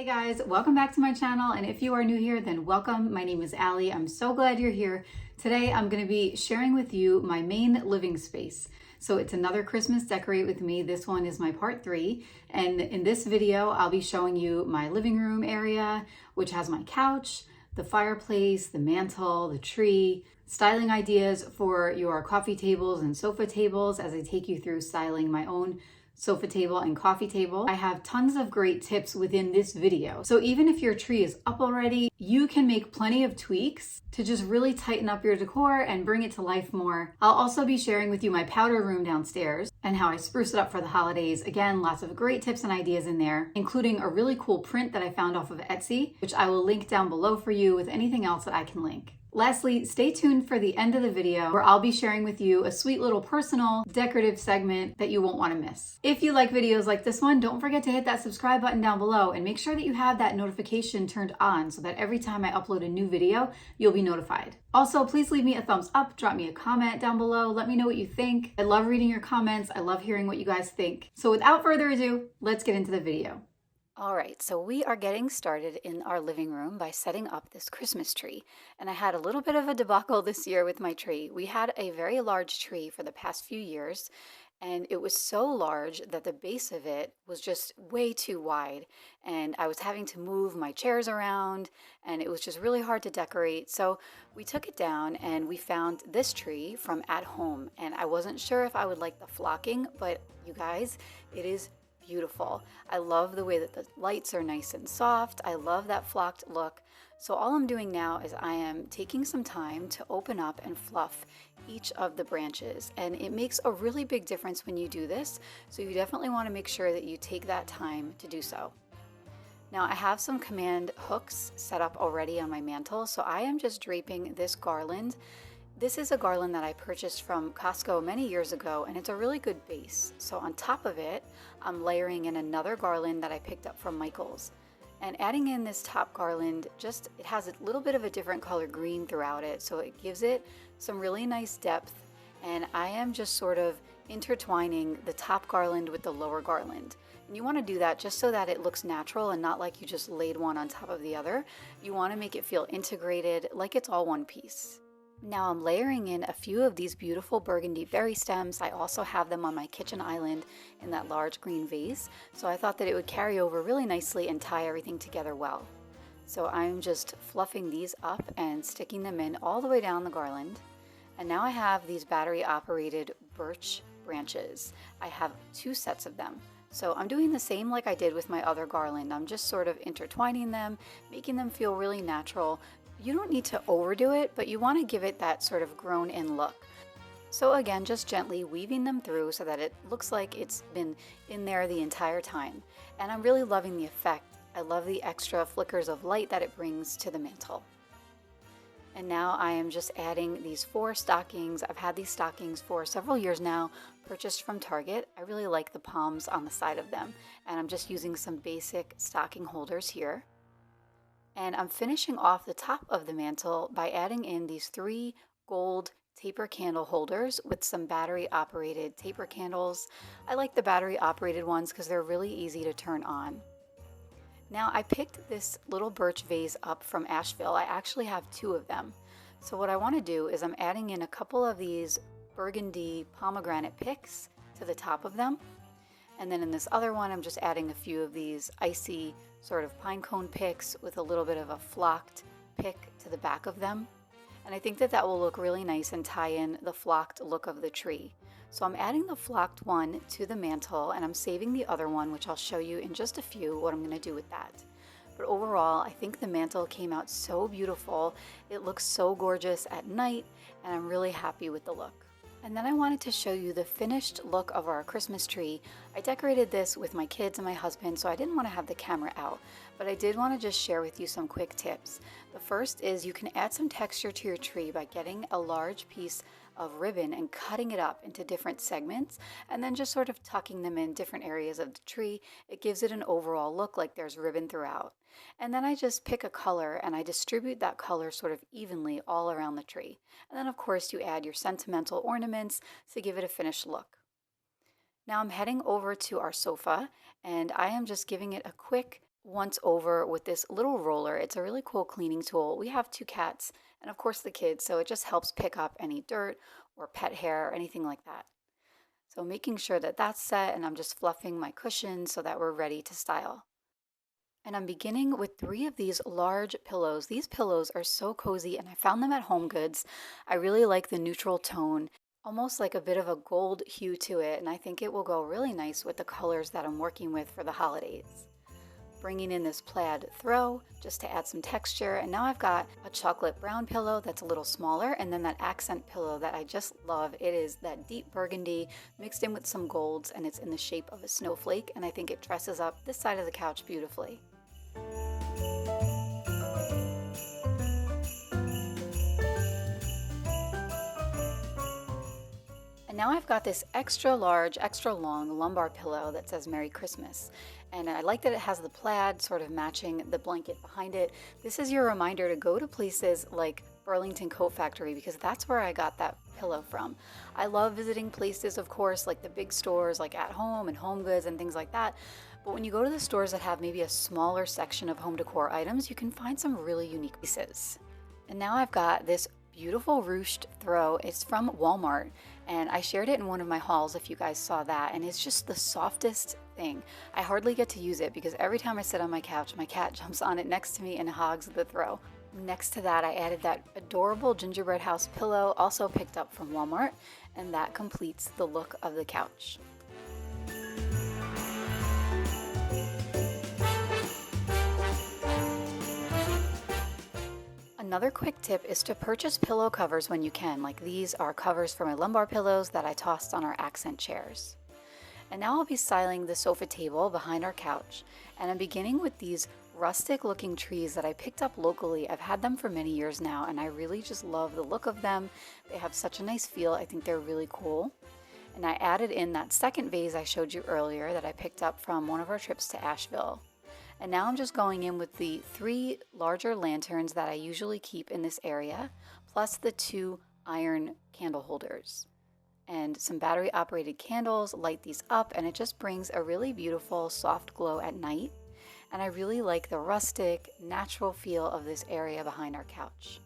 Guys, welcome back to my channel, and if you are new here, then welcome. My name is Allie. I'm so glad you're here. Today I'm going to be sharing with you my main living space. So it's another Christmas decorate with me. This one is my part 3, and in this video I'll be showing you my living room area, which has my couch, the fireplace, the mantle, the tree, styling ideas for your coffee tables and sofa tables as I take you through styling my own sofa table and coffee table. I have tons of great tips within this video. So even if your tree is up already, you can make plenty of tweaks to just really tighten up your decor and bring it to life more. I'll also be sharing with you my powder room downstairs and how I spruce it up for the holidays. Again, lots of great tips and ideas in there, including a really cool print that I found off of Etsy, which I will link down below for you with anything else that I can link. Lastly, stay tuned for the end of the video where I'll be sharing with you a sweet little personal decorative segment that you won't want to miss. If you like videos like this one, don't forget to hit that subscribe button down below and make sure that you have that notification turned on so that every time I upload a new video, you'll be notified. Also, please leave me a thumbs up, drop me a comment down below, let me know what you think. I love reading your comments. I love hearing what you guys think. So without further ado, let's get into the video. All right, so we are getting started in our living room by setting up this Christmas tree. And I had a little bit of a debacle this year with my tree. We had a very large tree for the past few years, and it was so large that the base of it was just way too wide. And I was having to move my chairs around, and it was just really hard to decorate. So we took it down and we found this tree from at home. And I wasn't sure if I would like the flocking, but you guys, it is beautiful. I love the way that the lights are nice and soft. I love that flocked look. So all I'm doing now is I am taking some time to open up and fluff each of the branches, and it makes a really big difference when you do this. So you definitely want to make sure that you take that time to do so. Now I have some command hooks set up already on my mantle, so I am just draping this garland. This is a garland that I purchased from Costco many years ago, and it's a really good base. So on top of it, I'm layering in another garland that I picked up from Michael's. And adding in this top garland, it has a little bit of a different color green throughout it, so it gives it some really nice depth. And I am just sort of intertwining the top garland with the lower garland. And you want to do that just so that it looks natural and not like you just laid one on top of the other. You want to make it feel integrated, like it's all one piece. Now I'm layering in a few of these beautiful burgundy berry stems. I also have them on my kitchen island in that large green vase, so I thought that it would carry over really nicely and tie everything together well. So I'm just fluffing these up and sticking them in all the way down the garland. And now I have these battery operated birch branches. I have 2 sets of them. So I'm doing the same like I did with my other garland. I'm just sort of intertwining them, making them feel really natural. You don't need to overdo it, but you want to give it that sort of grown-in look. So again, just gently weaving them through so that it looks like it's been in there the entire time. And I'm really loving the effect. I love the extra flickers of light that it brings to the mantle. And now I am just adding these 4 stockings. I've had these stockings for several years now, purchased from Target. I really like the palms on the side of them. And I'm just using some basic stocking holders here. And I'm finishing off the top of the mantle by adding in these 3 gold taper candle holders with some battery operated taper candles. I like the battery operated ones because they're really easy to turn on. Now I picked this little birch vase up from Asheville. I actually have 2 of them. So what I want to do is I'm adding in a couple of these burgundy pomegranate picks to the top of them. And then in this other one, I'm just adding a few of these icy sort of pine cone picks with a little bit of a flocked pick to the back of them. And I think that that will look really nice and tie in the flocked look of the tree. So I'm adding the flocked one to the mantle, and I'm saving the other one, which I'll show you in just a few what I'm going to do with that. But overall, I think the mantle came out so beautiful. It looks so gorgeous at night, and I'm really happy with the look. And then I wanted to show you the finished look of our Christmas tree. I decorated this with my kids and my husband, so I didn't want to have the camera out, but I did want to just share with you some quick tips. The first is you can add some texture to your tree by getting a large piece of ribbon and cutting it up into different segments and then just sort of tucking them in different areas of the tree. It gives it an overall look like there's ribbon throughout. And then I just pick a color and I distribute that color sort of evenly all around the tree. And then of course you add your sentimental ornaments to give it a finished look. Now I'm heading over to our sofa and I am just giving it a quick once over with this little roller. It's a really cool cleaning tool. We have two cats and of course the kids, so it just helps pick up any dirt or pet hair or anything like that. So making sure that that's set, and I'm just fluffing my cushions so that we're ready to style. And I'm beginning with three of these large pillows. These pillows are so cozy and I found them at Home Goods. I really like the neutral tone, almost like a bit of a gold hue to it, and I think it will go really nice with the colors that I'm working with for the holidays. Bringing in this plaid throw just to add some texture, and now I've got a chocolate brown pillow that's a little smaller, and then that accent pillow that I just love. It is that deep burgundy mixed in with some golds, and it's in the shape of a snowflake, and I think it dresses up this side of the couch beautifully. And now I've got this extra large, extra long lumbar pillow that says Merry Christmas. And I like that it has the plaid sort of matching the blanket behind it. This is your reminder to go to places like Burlington Coat Factory because that's where I got that pillow from. I love visiting places, of course, like the big stores like At Home and Home Goods and things like that. But when you go to the stores that have maybe a smaller section of home decor items, you can find some really unique pieces. And now I've got this beautiful ruched throw. It's from Walmart and I shared it in one of my hauls if you guys saw that, and it's just the softest thing. I hardly get to use it because every time I sit on my couch, my cat jumps on it next to me and hogs the throw. Next to that, I added that adorable gingerbread house pillow, also picked up from Walmart, and that completes the look of the couch. Another quick tip is to purchase pillow covers when you can. Like these are covers for my lumbar pillows that I tossed on our accent chairs. And now I'll be styling the sofa table behind our couch. And I'm beginning with these rustic looking trees that I picked up locally. I've had them for many years now and I really just love the look of them. They have such a nice feel. I think they're really cool. And I added in that second vase I showed you earlier that I picked up from one of our trips to Asheville. And now I'm just going in with the three larger lanterns that I usually keep in this area, plus the two iron candle holders. And some battery operated candles light these up, and it just brings a really beautiful soft glow at night. And I really like the rustic, natural feel of this area behind our couch.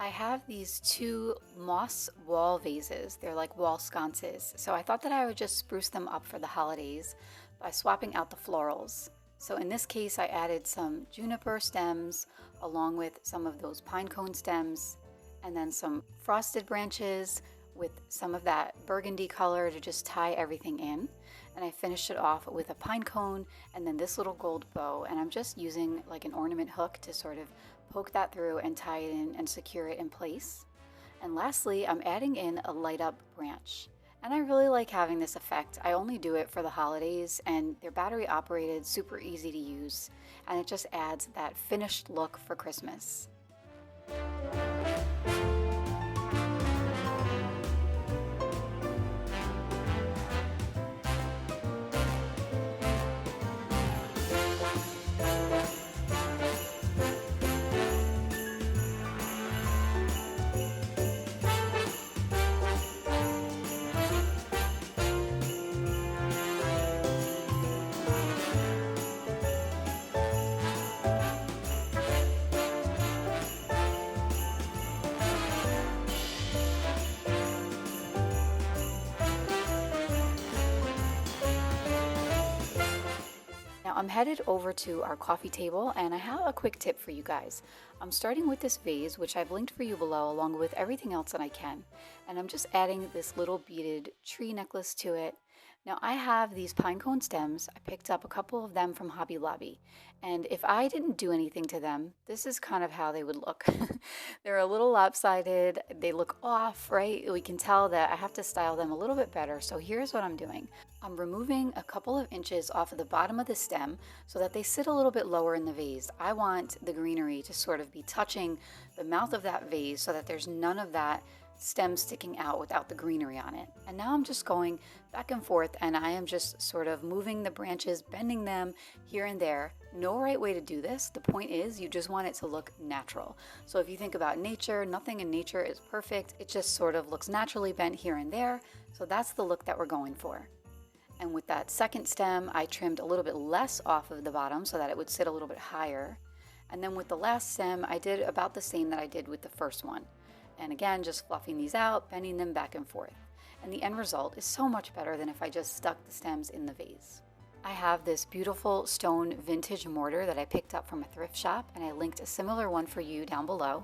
I have these two moss wall vases. They're like wall sconces. So I thought that I would just spruce them up for the holidays by swapping out the florals. So in this case, I added some juniper stems along with some of those pinecone stems and then some frosted branches with some of that burgundy color to just tie everything in. And I finished it off with a pine cone and then this little gold bow. And I'm just using like an ornament hook to sort of poke that through and tie it in and secure it in place. And lastly, I'm adding in a light up branch. And I really like having this effect. I only do it for the holidays and they're battery operated, super easy to use. And it just adds that finished look for Christmas. I'm headed over to our coffee table and I have a quick tip for you guys. I'm starting with this vase, which I've linked for you below along with everything else that I can. And I'm just adding this little beaded tree necklace to it. Now I have these pinecone stems. I picked up a couple of them from Hobby Lobby. And if I didn't do anything to them, this is kind of how they would look. They're a little lopsided. They look off, right? We can tell that I have to style them a little bit better. So here's what I'm doing. I'm removing a couple of inches off of the bottom of the stem so that they sit a little bit lower in the vase. I want the greenery to sort of be touching the mouth of that vase so that there's none of that stem sticking out without the greenery on it. And now I'm just going back and forth, and I am just sort of moving the branches, bending them here and there. No right way to do this. The point is you just want it to look natural. So if you think about nature, nothing in nature is perfect. It just sort of looks naturally bent here and there. So that's the look that we're going for. And with that second stem, I trimmed a little bit less off of the bottom so that it would sit a little bit higher. And then with the last stem, I did about the same that I did with the first one. And again, just fluffing these out, bending them back and forth. And the end result is so much better than if I just stuck the stems in the vase. I have this beautiful stone vintage mortar that I picked up from a thrift shop, and I linked a similar one for you down below.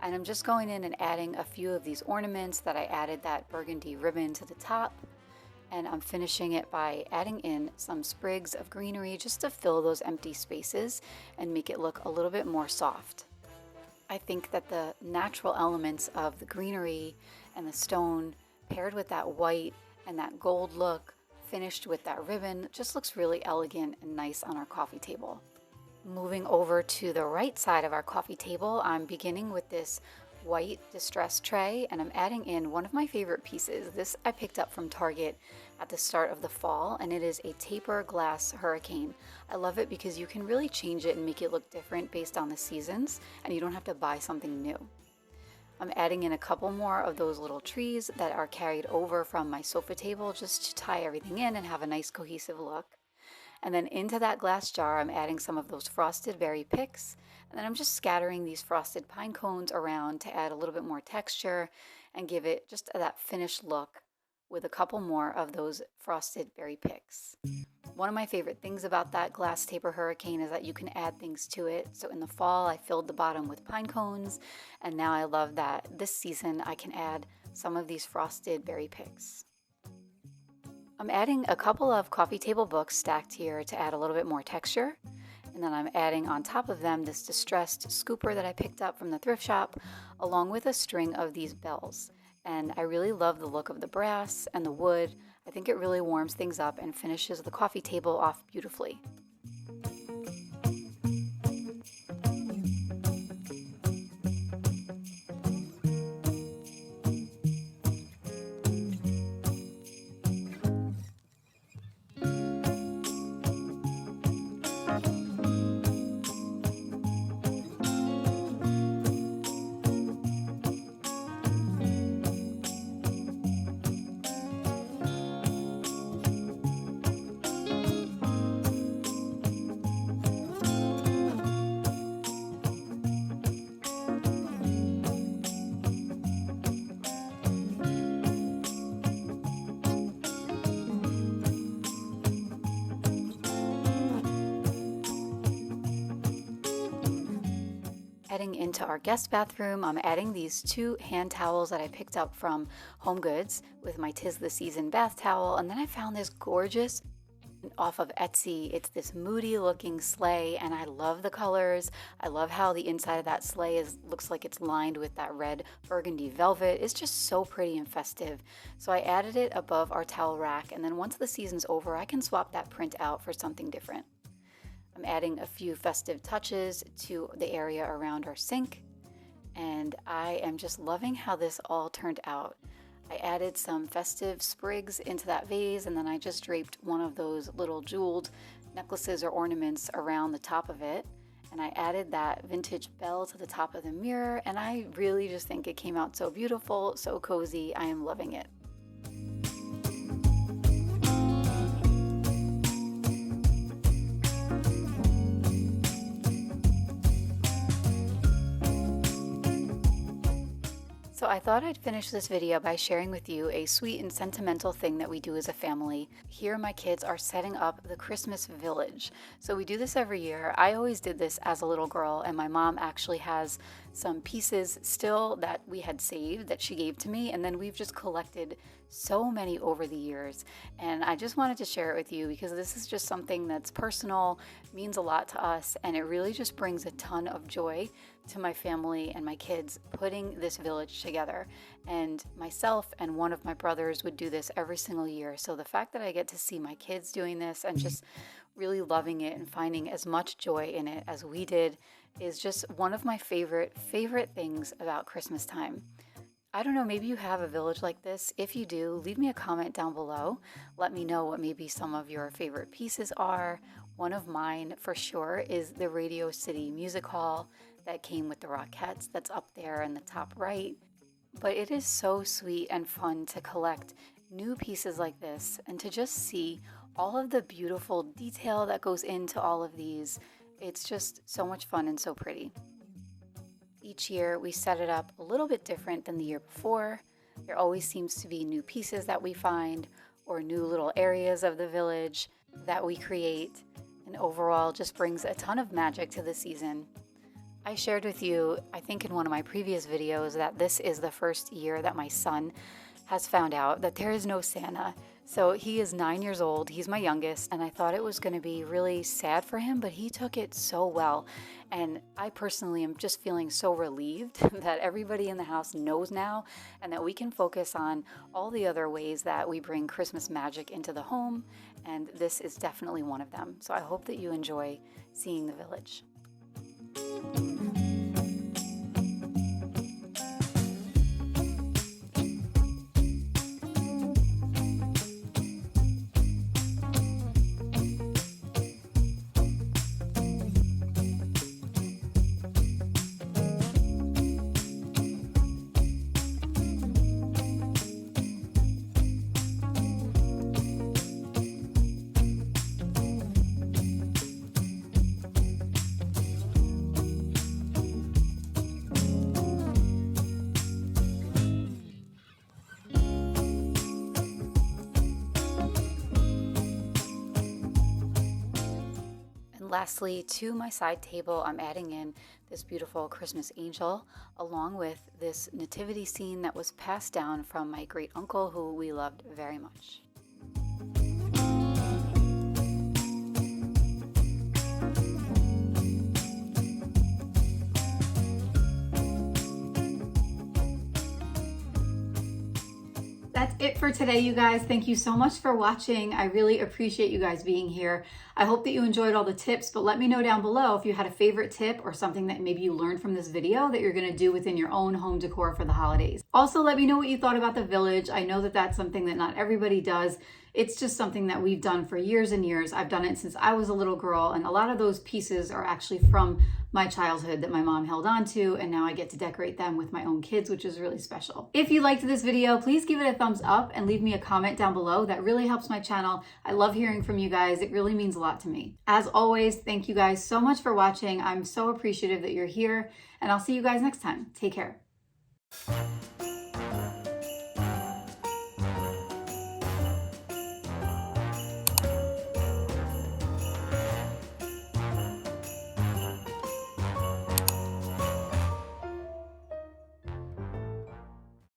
And I'm just going in and adding a few of these ornaments that I added that burgundy ribbon to the top. And I'm finishing it by adding in some sprigs of greenery just to fill those empty spaces and make it look a little bit more soft. I think that the natural elements of the greenery and the stone paired with that white and that gold look finished with that ribbon just looks really elegant and nice on our coffee table. Moving over to the right side of our coffee table, I'm beginning with this white distress tray, and I'm adding in one of my favorite pieces. This I picked up from Target at the start of the fall, and it is a taper glass hurricane. I love it because you can really change it and make it look different based on the seasons, and you don't have to buy something new. I'm adding in a couple more of those little trees that are carried over from my sofa table just to tie everything in and have a nice cohesive look. And then into that glass jar, I'm adding some of those frosted berry picks. And then I'm just scattering these frosted pine cones around to add a little bit more texture and give it just that finished look with a couple more of those frosted berry picks. One of my favorite things about that glass taper hurricane is that you can add things to it. So in the fall, I filled the bottom with pine cones. And now I love that this season I can add some of these frosted berry picks. I'm adding a couple of coffee table books stacked here to add a little bit more texture. And then I'm adding on top of them this distressed scooper that I picked up from the thrift shop, along with a string of these bells. And I really love the look of the brass and the wood. I think it really warms things up and finishes the coffee table off beautifully. Heading into our guest bathroom, I'm adding these 2 hand towels that I picked up from Home Goods with my 'Tis the Season bath towel. And then I found this gorgeous off of Etsy. It's this moody looking sleigh, and I love the colors. I love how the inside of that sleigh looks like it's lined with that red burgundy velvet. It's just so pretty and festive. So I added it above our towel rack, and then once the season's over, I can swap that print out for something different. I'm adding a few festive touches to the area around our sink, and I am just loving how this all turned out. I added some festive sprigs into that vase, and then I just draped one of those little jeweled necklaces or ornaments around the top of it, and I added that vintage bell to the top of the mirror, and I really just think it came out so beautiful, so cozy. I am loving it. So I thought I'd finish this video by sharing with you a sweet and sentimental thing that we do as a family. Here my kids are setting up the Christmas village. So we do this every year. I always did this as a little girl, and my mom actually has some pieces still that we had saved that she gave to me, and then we've just collected so many over the years. And I just wanted to share it with you because this is just something that's personal, means a lot to us, and it really just brings a ton of joy to my family and my kids putting this village together. And myself and one of my brothers would do this every single year. So the fact that I get to see my kids doing this and just really loving it and finding as much joy in it as we did is just one of my favorite things about Christmas time. I don't know, maybe you have a village like this. If you do, leave me a comment down below. Let me know what maybe some of your favorite pieces are. One of mine for sure is the Radio City Music Hall that came with the Rockettes that's up there in the top right. But it is so sweet and fun to collect new pieces like this and to just see all of the beautiful detail that goes into all of these. It's just so much fun and so pretty. Each year we set it up a little bit different than the year before. There always seems to be new pieces that we find or new little areas of the village that we create, and overall just brings a ton of magic to the season. I shared with you, I think in one of my previous videos, that this is the first year that my son has found out that there is no Santa. So he is 9 years old, he's my youngest, and I thought it was going to be really sad for him, but he took it so well. And I personally am just feeling so relieved that everybody in the house knows now and that we can focus on all the other ways that we bring Christmas magic into the home, and this is definitely one of them. So I hope that you enjoy seeing the village. Lastly, to my side table, I'm adding in this beautiful Christmas angel, along with this nativity scene that was passed down from my great uncle, who we loved very much. That's it for today, you guys. Thank you so much for watching. I really appreciate you guys being here. I hope that you enjoyed all the tips, but let me know down below if you had a favorite tip or something that maybe you learned from this video that you're gonna do within your own home decor for the holidays. Also, let me know what you thought about the village. I know that that's something that not everybody does. It's just something that we've done for years and years. I've done it since I was a little girl, and a lot of those pieces are actually from my childhood that my mom held on to, and now I get to decorate them with my own kids, which is really special. If you liked this video, please give it a thumbs up and leave me a comment down below. That really helps my channel. I love hearing from you guys. It really means a lot to me. As always, thank you guys so much for watching. I'm so appreciative that you're here, and I'll see you guys next time. Take care.